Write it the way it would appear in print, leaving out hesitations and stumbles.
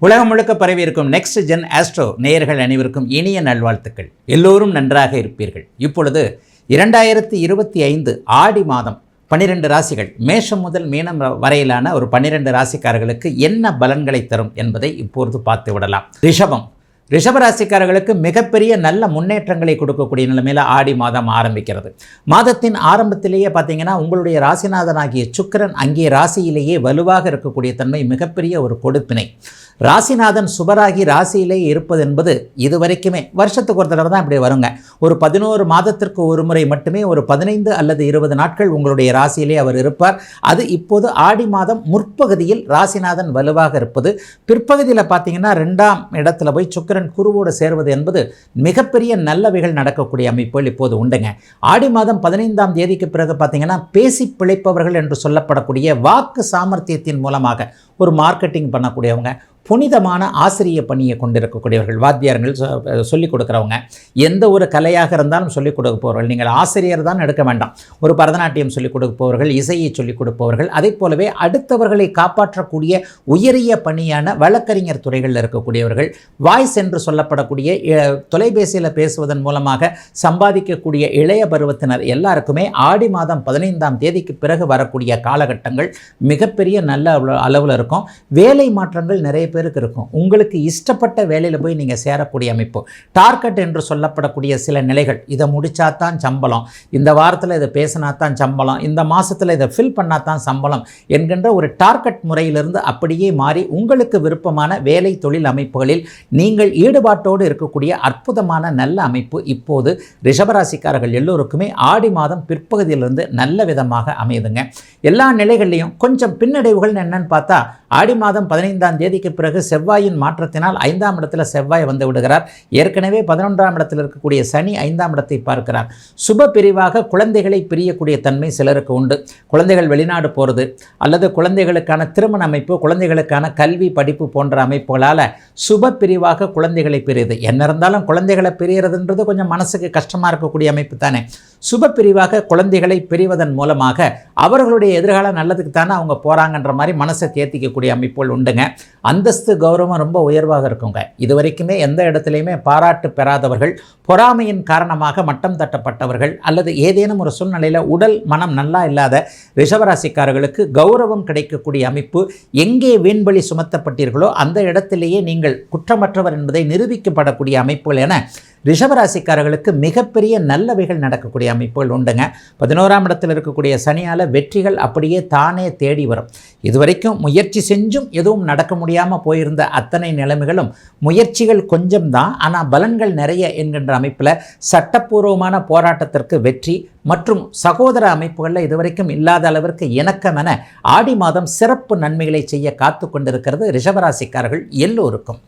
உலகம் முழுக்க பரவி இருக்கும் நெக்ஸ்ட் ஜென் ஆஸ்ட்ரோ நேயர்கள் அனைவருக்கும் இனிய நல்வாழ்த்துக்கள். எல்லோரும் நன்றாக இருப்பீர்கள். இப்பொழுது 2025 ஆடி மாதம் 12 ராசிகள் மேஷம் முதல் மீனம் வரையிலான ஒரு 12 ராசிக்காரர்களுக்கு என்ன பலன்களை தரும் என்பதை இப்பொழுது பார்த்து விடலாம். ரிஷபராசிக்காரர்களுக்கு மிகப்பெரிய நல்ல முன்னேற்றங்களை கொடுக்கக்கூடிய நிலைமையில் ஆடி மாதம் ஆரம்பிக்கிறது. மாதத்தின் ஆரம்பத்திலேயே பார்த்தீங்கன்னா உங்களுடைய ராசிநாதனாகிய சுக்கிரன் அங்கே ராசியிலேயே வலுவாக இருக்கக்கூடிய தன்மை மிகப்பெரிய ஒரு கொடுப்பினை. ராசிநாதன் சுபராகி ராசியிலேயே இருப்பது என்பது இதுவரைக்குமே வருஷத்துக்கு ஒரு தடவை தான் இப்படி வருங்க. ஒரு 11 மாதத்திற்கு ஒரு முறை மட்டுமே ஒரு 15 அல்லது 20 நாட்கள் உங்களுடைய ராசியிலே அவர் இருப்பார். அது இப்போது ஆடி மாதம் முற்பகுதியில் ராசிநாதன் வலுவாக இருப்பது. பிற்பகுதியில் பார்த்தீங்கன்னா 2ஆம் இடத்துல போய் சுக்கிரன் குருவோடு சேர்வது என்பது மிகப்பெரிய நல்லவைகள் நடக்கக்கூடிய அமைப்புகள் இப்போது உண்டுங்க. ஆடி மாதம் 15ஆம் தேதிக்கு பிறகு பார்த்தீங்கன்னா பேசி பிழைப்பவர்கள் என்று சொல்லப்படக்கூடிய வாக்கு சாமர்த்தியத்தின் மூலமாக ஒரு மார்க்கெட்டிங் பண்ணக்கூடியவங்க, புனிதமான ஆசிரிய பணியை கொண்டிருக்கக்கூடியவர்கள், வாத்தியார்கள் சொல்லிக் கொடுக்குறவங்க, எந்த ஒரு கலையாக இருந்தாலும் சொல்லிக் கொடுப்பவர்கள். நீங்கள் ஆசிரியர் தான் எடுக்க வேண்டாம். ஒரு பரதநாட்டியம் சொல்லிக் கொடுப்பவர்கள், இசையை சொல்லிக் கொடுப்பவர்கள், அதே போலவே அடுத்தவர்களை காப்பாற்றக்கூடிய உயரிய பணியான வழக்கறிஞர் துறைகளில் இருக்கக்கூடியவர்கள், வாய்ஸ் என்று சொல்லப்படக்கூடிய தொலைபேசியில் பேசுவதன் மூலமாக சம்பாதிக்கக்கூடிய இளைய பருவத்தினர் எல்லாருக்குமே ஆடி மாதம் 15ஆம் தேதிக்கு பிறகு வரக்கூடிய காலகட்டங்கள் மிகப்பெரிய நல்ல அளவில் இருக்கும். வேலை மாற்றங்கள் நிறைய பேருக்கு இருக்கும். உங்களுக்கு இஷ்டப்பட்ட வேலையில் போய் நீங்கள் சேரக்கூடிய அமைப்பு, டார்கெட் என்று சொல்லப்படக்கூடிய சில நிலைகள், இதை முடிச்சாதான் சம்பளம், இந்த வாரத்தில் இதை பேசினாத்தான் சம்பளம், இந்த மாதத்தில் இதை ஃபில் பண்ணாதான் சம்பளம் என்கின்ற ஒரு டார்கெட் முறையிலிருந்து அப்படியே மாறி உங்களுக்கு விருப்பமான வேலை தொழில் அமைப்புகளில் நீங்கள் ஈடுபாட்டோடு இருக்கக்கூடிய அற்புதமான நல்ல அமைப்பு இப்போது ரிஷபராசிக்காரர்கள் எல்லோருக்குமே ஆடி மாதம் பிற்பகுதியிலிருந்து நல்ல விதமாக அமையுதுங்க. எல்லா நிலைகள்லையும் கொஞ்சம் பின்னடைவுகள் என்னன்னு பார்த்தா, ஆடி மாதம் 15ஆம் தேதிக்கு பிறகு செவ்வாயின் மாற்றத்தினால் 5ஆம் இடத்துல செவ்வாய் வந்து விடுகிறார். ஏற்கனவே 11ஆம் இடத்தில் இருக்கக்கூடிய சனி 5ஆம் இடத்தை பார்க்கிறார். சுப பிரிவாக குழந்தைகளை பிரியக்கூடிய தன்மை சிலருக்கு உண்டு. குழந்தைகள் வெளிநாடு போகிறது அல்லது குழந்தைகளுக்கான திருமண அமைப்பு, குழந்தைகளுக்கான கல்வி படிப்பு போன்ற அமைப்புகளால் சுப பிரிவாக குழந்தைகளை பிரியுது. என்ன இருந்தாலும் குழந்தைகளை பிரியறதுன்றது கொஞ்சம் மனசுக்கு கஷ்டமாக இருக்கக்கூடிய அமைப்பு தானே. சுப பிரிவாக குழந்தைகளை பிரிவதன் மூலமாக அவர்களுடைய எதிர்காலம் நல்லதுக்கு தானே அவங்க போகிறாங்கன்ற மாதிரி மனசை தேர்த்திக்கக்கூடிய அமைப்புகள் உண்டுங்க. அந்தஸ்து கௌரவம் ரொம்ப உயர்வாக இருக்குங்க. இதுவரைக்குமே எந்த இடத்துலையுமே பாராட்டு பெறாதவர்கள், பொறாமையின் காரணமாக மட்டம் தட்டப்பட்டவர்கள் அல்லது ஏதேனும் ஒரு சூழ்நிலையில் உடல் மனம் நல்லா இல்லாத ரிஷபராசிக்காரர்களுக்கு கௌரவம் கிடைக்கக்கூடிய அமைப்பு. எங்கே வீண்பலி சுமத்தப்பட்டீர்களோ அந்த இடத்திலேயே நீங்கள் குற்றமற்றவர் என்பதை நிரூபிக்கப்படக்கூடிய அமைப்புகள் என ரிஷபராசிக்காரர்களுக்கு மிகப்பெரிய நல்லவைகள் நடக்கக்கூடிய அமைப்புகள் உண்டுங்க. 11ஆம் இடத்தில் இருக்கக்கூடிய சனியால் வெற்றிகள் அப்படியே தானே தேடி வரும். இதுவரைக்கும் முயற்சி செஞ்சும் எதுவும் நடக்க முடியாமல் போயிருந்த அத்தனை நிலைமைகளும் முயற்சிகள் கொஞ்சம் தான், ஆனால் பலன்கள் நிறைய என்கின்ற அமைப்பில் சட்டப்பூர்வமான போராட்டத்திற்கு வெற்றி மற்றும் சகோதர அமைப்புகளில் இதுவரைக்கும் இல்லாத அளவிற்கு இணக்கம் என ஆடி மாதம் சிறப்பு நன்மைகளை செய்ய காத்து கொண்டிருக்கிறது ரிஷபராசிக்காரர்கள் எல்லோருக்கும்.